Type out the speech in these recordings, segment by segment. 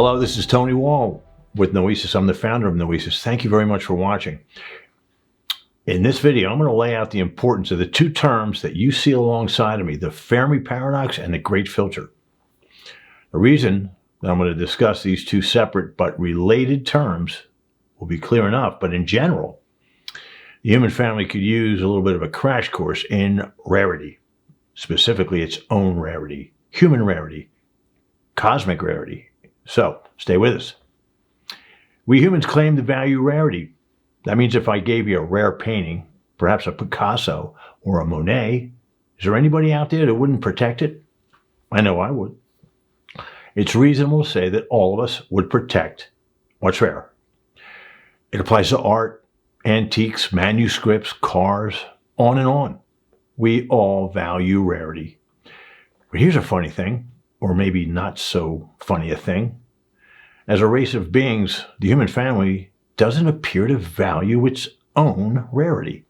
Hello, this is Tony Wall with Noēsis. I'm the founder of Noēsis. Thank you very much for watching. In this video, I'm going to lay out the importance of the two terms that you see alongside of me, the Fermi paradox and the Great Filter. The reason that I'm going to discuss these two separate but related terms will be clear enough, but in general, the human family could use a little bit of a crash course in rarity, specifically its own rarity, human rarity, cosmic rarity. So, stay with us. We humans claim to value rarity. That means if I gave you a rare painting, perhaps a Picasso or a Monet, is there anybody out there that wouldn't protect it? I know I would. It's reasonable to say that all of us would protect what's rare. It applies to art, antiques, manuscripts, cars, on and on. We all value rarity. But here's a funny thing, or maybe not so funny a thing. As a race of beings, the human family doesn't appear to value its own rarity.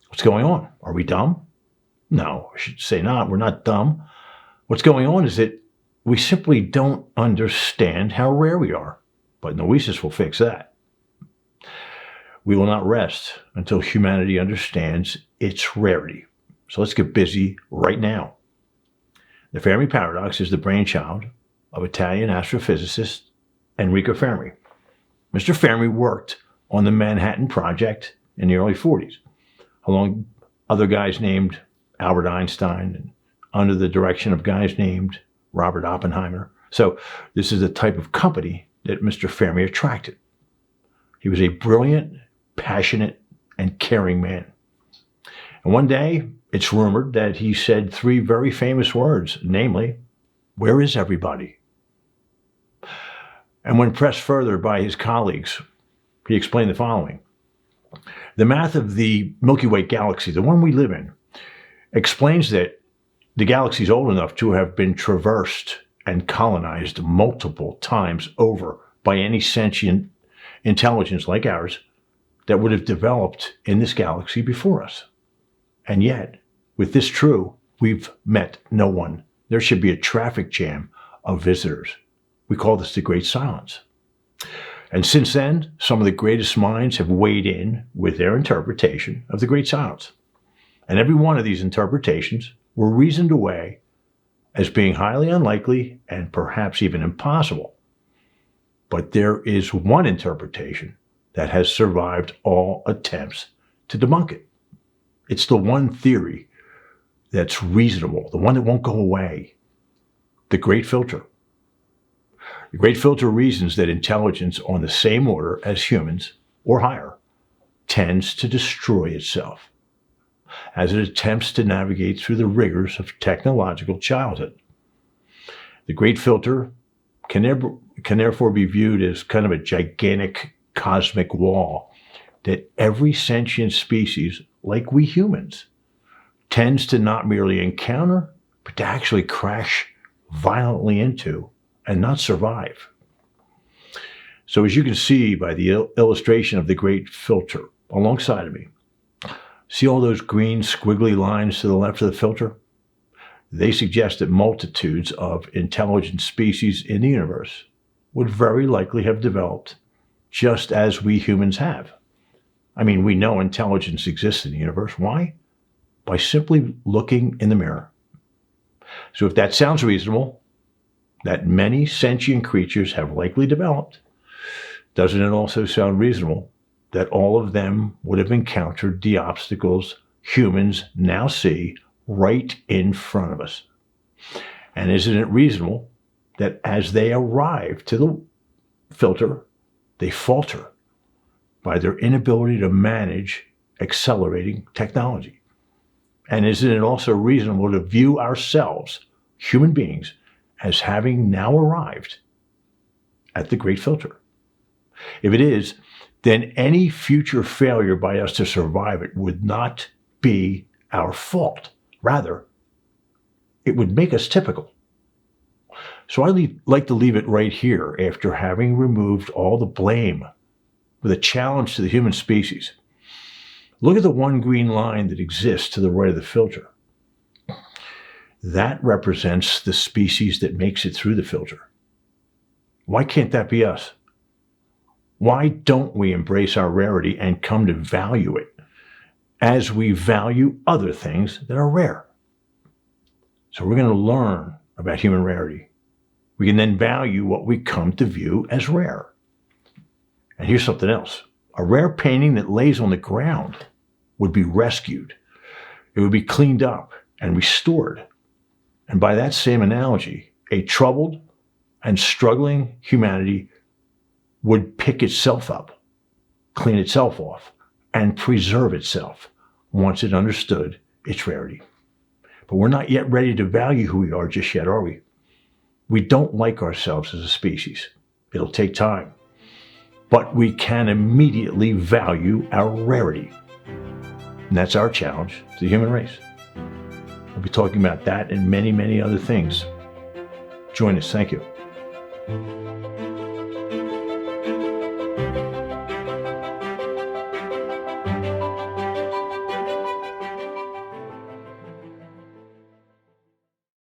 What's going on? Are we dumb? No, I should say not. We're not dumb. What's going on is that we simply don't understand how rare we are. But Noēsis will fix that. We will not rest until humanity understands its rarity. So let's get busy right now. The Fermi paradox is the brainchild of Italian astrophysicist Enrico Fermi. Mr. Fermi worked on the Manhattan Project in the early 40s, along other guys named Albert Einstein and under the direction of guys named Robert Oppenheimer. So this is the type of company that Mr. Fermi attracted. He was a brilliant, passionate, and caring man. And one day, it's rumored that he said three very famous words, namely, "Where is everybody?" And when pressed further by his colleagues, he explained the following. The math of the Milky Way galaxy, the one we live in, explains that the galaxy is old enough to have been traversed and colonized multiple times over by any sentient intelligence like ours that would have developed in this galaxy before us. And yet, with this true, we've met no one. There should be a traffic jam of visitors. We call this the Great Silence. And since then, some of the greatest minds have weighed in with their interpretation of the Great Silence. And every one of these interpretations were reasoned away as being highly unlikely and perhaps even impossible. But there is one interpretation that has survived all attempts to debunk it. It's the one theory that's reasonable, the one that won't go away, the Great Filter. The Great Filter reasons that intelligence on the same order as humans, or higher, tends to destroy itself as it attempts to navigate through the rigors of technological childhood. The Great Filter can therefore be viewed as kind of a gigantic cosmic wall that every sentient species, like we humans, tends to not merely encounter, but to actually crash violently into and not survive. So as you can see by the illustration of the Great Filter alongside of me, see all those green squiggly lines to the left of the filter? They suggest that multitudes of intelligent species in the universe would very likely have developed just as we humans have. I mean, we know intelligence exists in the universe. Why? By simply looking in the mirror. So if that sounds reasonable, that many sentient creatures have likely developed, doesn't it also sound reasonable that all of them would have encountered the obstacles humans now see right in front of us? And isn't it reasonable that as they arrive to the filter, they falter by their inability to manage accelerating technology? And isn't it also reasonable to view ourselves, human beings, as having now arrived at the Great Filter? If it is, then any future failure by us to survive it would not be our fault. Rather, it would make us typical. So I like to leave it right here after having removed all the blame with a challenge to the human species. Look at the one green line that exists to the right of the filter. That represents the species that makes it through the filter. Why can't that be us? Why don't we embrace our rarity and come to value it as we value other things that are rare? So we're going to learn about human rarity. We can then value what we come to view as rare. And here's something else. A rare painting that lays on the ground would be rescued. It would be cleaned up and restored. And by that same analogy, a troubled and struggling humanity would pick itself up, clean itself off, and preserve itself once it understood its rarity. But we're not yet ready to value who we are just yet, are we? We don't like ourselves as a species. It'll take time. But we can immediately value our rarity. And that's our challenge to the human race. We'll be talking about that and many, many other things. Join us. Thank you.